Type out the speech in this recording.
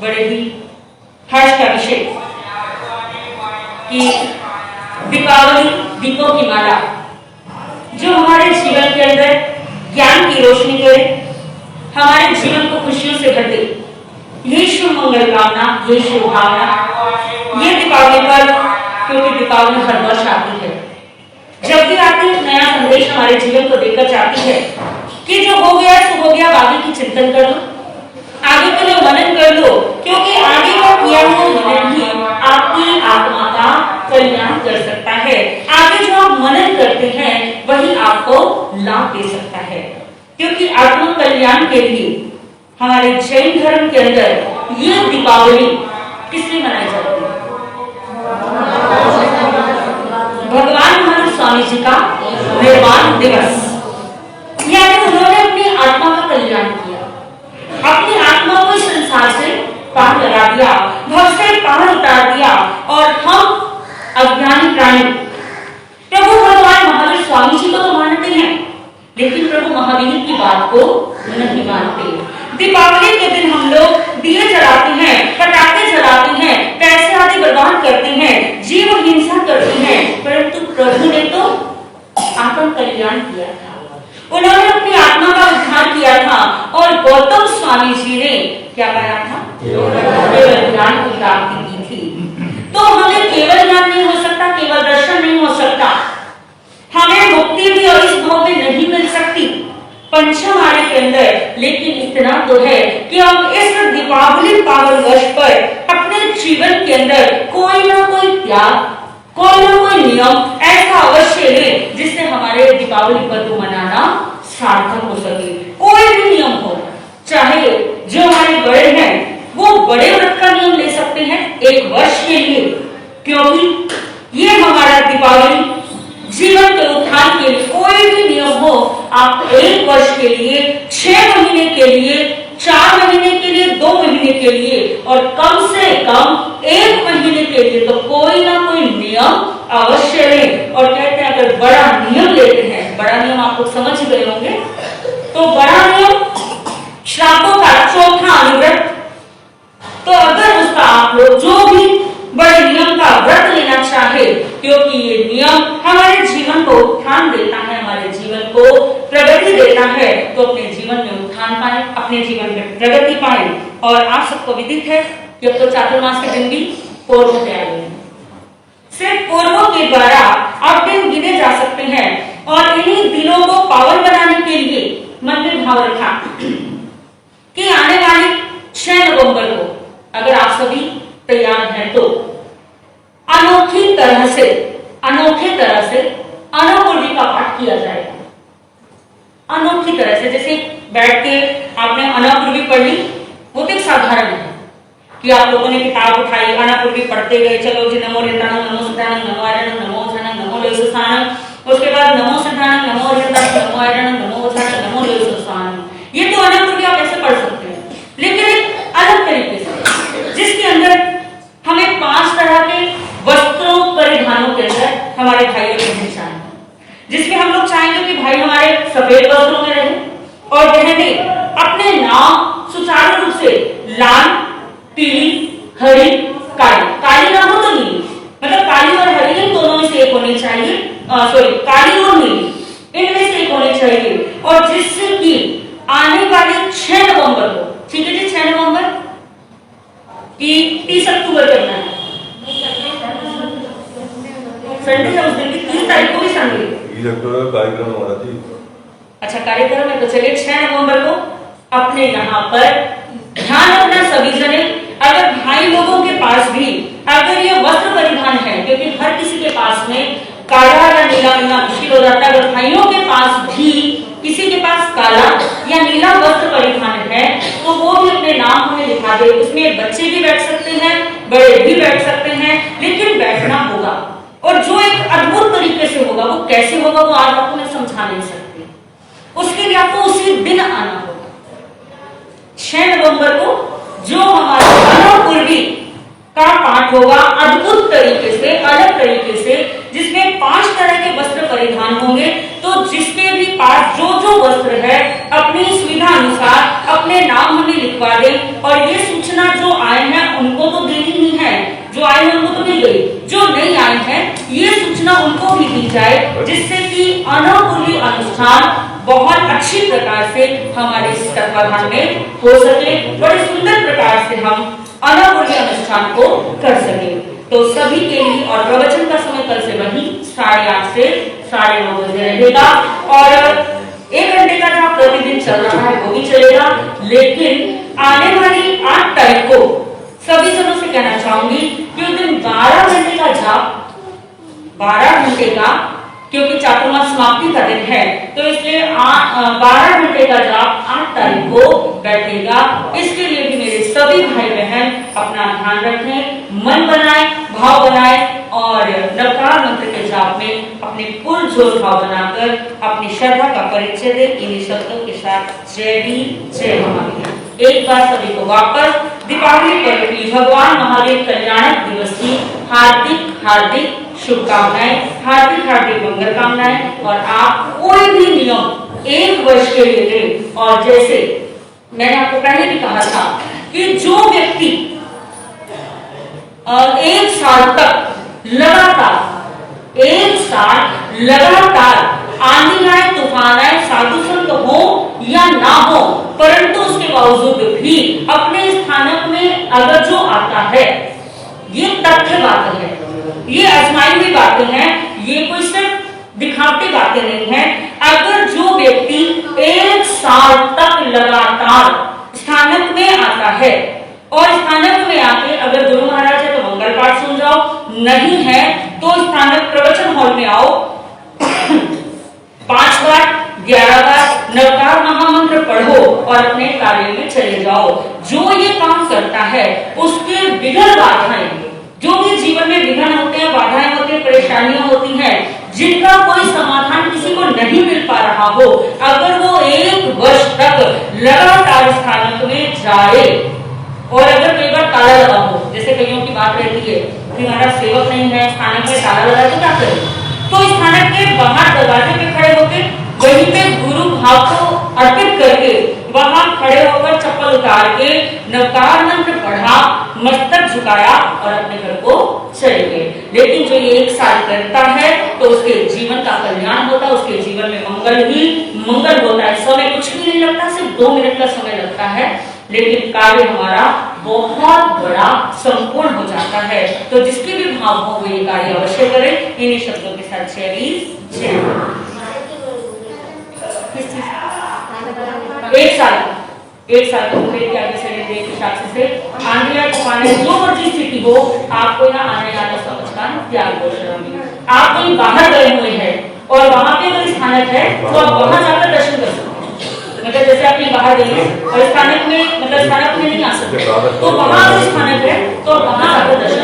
बड़े ही हर्ष का विषय कि दीपावली दीपों की माला जो हमारे जीवन के अंदर ज्ञान की रोशनी करे, हमारे जीवन को खुशियों से भर दे। यही शुभ मंगल कामना, यही शुभ भावना ये दीपावली पर, क्योंकि दीपावली हर वर्ष आती है, जब भी आती है नया संदेश हमारे जीवन को देकर जाती है कि जो हो गया सो हो गया, आगे की चिंतन कर लो, आगे के लिए मनन कर लो, क्योंकि आगे का किया हुआ मनन ही आपकी आत्मा का कल्याण कर सकता है। आगे जो आप मनन करते हैं वही आपको लाभ दे सकता है, क्योंकि आत्म कल्याण के लिए हमारे जैन धर्म के अंदर ये दीपावली किसलिए मनाई जाती है? भगवान महावीर स्वामी जी का निर्वाण दिवस, यानी उन्होंने अपनी आत्मा का कल्याण किया, अपनी आत्मा को संसार से पार लगा दिया, भव से पार उतार दिया, और हम अज्ञानी प्राणी प्रभु भगवान महावीर स्वामी जी को तो मानते हैं, लेकिन प्रभु महावीर की बात को नहीं मानते। दीपावली के दिन हम लोग दिए जलाते हैं, पटाखे जलाते हैं, पैसे आदि बर्बाद करते हैं, जीव हिंसा करते हैं, परंतु प्रभु ने तो आत्म कल्याण किया था, उन्होंने अपनी आत्मा का उद्धार किया था, और गौतम स्वामी जी ने क्या पाया था? केवल ज्ञान की प्राप्ति की थी। तो हमें केवल ज्ञान नहीं हो सकता, केवल दर्शन नहीं हो सकता, हमें मुक्ति भी और इस भाव में नहीं मिल सकती पंचम आने के अंदर। लेकिन इतना तो है कि हम इस दीपावली पावन वर्ष पर अपने जीवन के अंदर कोई ना कोई त्याग, कोई ना कोई नियम ऐसा अवश्य ले जिससे हमारे दीपावली पर्व मनाना सार्थक हो सके। कोई भी नियम हो, चाहे जो हमारे बड़े हैं वो बड़े व्रत का नियम ले सकते हैं एक वर्ष के लिए, क्योंकि ये हमारा दीपावली जीवन के उत्थान के लिए कोई भी नियम हो, आप एक वर्ष के लिए, 6 महीने के लिए, 4 महीने के लिए, 2 महीने के लिए, और कम से कम 1 महीने के लिए तो कोई ना कोई नियम अवश्य लें। और कहते हैं अगर बड़ा नियम लेते हैं, बड़ा नियम आप लोग समझ गए होंगे, तो बड़ा नियम श्रापों का चौथा अनुव्रत। तो अगर उसका आप लोग जो भी बड़े नियम का व्रत लेना चाहे, क्योंकि ये नियम हमारे जीवन को उत्थान देता है, हमारे जीवन को प्रगति देता है, तो अपने जीवन में उत्थान पाए, अपने जीवन में प्रगति पाए। और आप सबको विदित है कि अब तो चातुर्मास के दिन भी पूर्व पे आए हैं, सिर्फ पूर्वों के द्वारा आप दिन गिने जा सकते हैं, और इन्हीं दिनों को पावन बनाने के लिए मन में भाव रखा कि आने वाली 6 नवंबर को अगर आप सभी तैयार हैं तो अनोखी तरह से अनोपूर्वी का पाठ किया जाएगा। अनोखी तरह से, जैसे बैठ के आपने अनोपूर्वी पढ़ ली, वो तो एक साधारण है कि आप लोगों ने किताब उठाई, अनोपूर्वी पढ़ते गए, चलो जी नमो रेताणं, नमो सिद्धाणं, नमो आयरणं, नमो धनं, नमो लोहितस्थानं, उसके बाद नमो सिद्धाणं, नमो रेताणं, नमो आयरणं, नमो धनं, नमो लोहितस्थानं। ये तो अनोपूर्वी आप ऐसे पढ़ सकते हैं, लेकिन एक अलग तरीके से जिसके अंदर हमें 5 तरह के वस्त्रों परिधानों के अंदर हमारे भाइयों की पहचान है, जिसमें हम लोग चाहेंगे कि भाई हमारे सफेद वस्त्रों में रहे और बहनें अपने नाम सुचारू रूप से लाल, पीली, हरी, काली, काली ना हो तो नीली, मतलब काली और हरी दोनों में से एक होनी चाहिए, काली और नीली इनमें से एक होनी चाहिए। और जिसकी आने वाले 6 नवंबर को, ठीक है जी, 6 नवंबर की 30 अक्टूबर करना है, संडे है उस दिन की, 30 तारीख को भी संडे इलेक्टोरल कार्यक्रम हमारा थी। अच्छा कार्यक्रम है, तो चलिए 6 नवंबर को अपने यहाँ पर ध्यान रखना सभी जने। अगर भाई लोगों के पास भी अगर ये वस्त्र परिधान है, क्योंकि हर किसी के पास में काला या नीला मिलना मुश्किल हो जाता है, अगर भाइयों के पास भी किसी के पास काला या नीला वस्त्र परिधान है तो वो भी अपने नाम हमें लिखा दे। उसमें बच्चे भी बैठ सकते हैं, बड़े भी बैठ सकते हैं, लेकिन बैठना होगा, और जो एक अद्भुत तरीके से होगा, वो कैसे होगा वो आज आपको मैं समझा नहीं सकती, उसके लिए आपको उसी दिन आना होगा। 6 नवंबर को जो हमारा अनोपूर्वी का पाठ होगा अद्भुत तरीके से, अलग तरीके से, जिसमें 5 तरह के वस्त्र परिधान होंगे। तो जिसके भी पास जो जो वस्त्र है अपनी सुविधा अनुसार अपने नाम हमें लिखवा दें, और ये सूचना जो आए हैं उनको तो देनी ही है, जो आए हैं उनको तो मिल गई, जो नहीं आई है ये सूचना उनको भी दी जाए, जिससे कि अनोखी अनुष्ठान बहुत अच्छी प्रकार से हमारे इस तत्वाधान में हो सके, बड़े सुंदर प्रकार से हम अनोखी अनुष्ठान को कर सके। तो सभी के लिए और प्रवचन का समय कल से वही 8:30 से 9:30 बजे रहेगा और 1 घंटे का जो प्रतिदिन चल रहा है वो भी चलेगा। लेकिन आने वाली 8 तारीख को सभी जनों से कहना चाहूंगी कि उस दिन 12 घंटे का जाप, 12 घंटे का, क्योंकि चातुर्मास समाप्ति का दिन है तो इसलिए 12 घंटे का जाप 8 तारीख को बैठेगा। इसके लिए भी मेरे सभी भाई बहन अपना ध्यान रखें, मन बनाए, भाव बनाए और नवकार मंत्र के जाप में अपने पुरजोर भाव बनाकर अपनी श्रद्धा का परिचय दे इन्हीं शब्दों के साथ जय दी जय महावीर। एक बार सभी को वापस दीपावली पर्व की भगवान महावीर कल्याणक दिवस की हार्दिक हार्दिक शुभकामनाएं, हार्दिक हार्दिक मंगल कामनाएं। और आप कोई भी नियम 1 वर्ष के लिए लें और जैसे मैंने आपको पहले भी कहा था कि जो व्यक्ति 1 साल तक लगातार 1 साल लगातार आंधी आए तूफान आए साधु संत हो या ना हो परंतु उसके बावजूद भी अपने स्थानक में अगर जो आता है, ये तथ्य बातें हैं, ये आजमाई हुई बातें हैं, ये कोई सिर्फ दिखावटी बातें नहीं है। अगर जो व्यक्ति 1 साल तक लगातार स्थानक में आता है और स्थानक में आके अगर गुरु महाराज है तो मंगल पाठ सुन जाओ, नहीं है तो स्थानक प्रवचन हॉल में आओ, 5 बार 11 बार नवकार महामंत्र पढ़ो और अपने कार्य में चले जाओ। जो ये काम करता है उसके विघ्न बाधाएं, जो भी जीवन में विघ्न होते हैं, बाधाएं होती हैं, परेशानियां होती हैं, जिनका कोई समाधान किसी को नहीं मिल पा रहा हो, अगर वो 1 वर्ष तक लगातार स्थानक में जाए और अगर कई बार ताला लगा हो, जैसे कईयों की बात रहती है कि हमारा सेवक नहीं है, स्थानक में ताला लगा तो क्या करें, तो स्थानक के बाहर दरवाजे पे खड़े होकर वहीं पे गुरु भाव को अर्पित करके वहां खड़े होकर चप्पल उतार के नवकार मंत्र पढ़ा, मस्तक झुकाया और अपने घर को चले गए। लेकिन जो ये 1 साल करता है तो उसके जीवन का कल्याण होता है, उसके जीवन में मंगल ही मंगल होता है। समय कुछ भी नहीं लगता, सिर्फ 2 मिनट का समय लगता है, लेकिन कार्य हमारा बहुत बड़ा संपूर्ण हो जाता है। तो जिसके भी भाव हो वो ये कार्य अवश्य करें। इन्हीं शब्दों के साथ जय 1 साल को आगे से हिसाब से आंधी या तूफान जो मर्जी स्थिति हो, आपको यहाँ आने जाने समझ का त्याग बोल। आप कहीं बाहर गए हुए हैं और वहां पे अगर स्थानक है तो आप वहां जाकर दर्शन कर सकते हैं। मतलब जैसे आप बाहर गए और स्थानक में मतलब स्थानक में नहीं आ सकते तो वहां स्थानक है तो वहां आकर दर्शन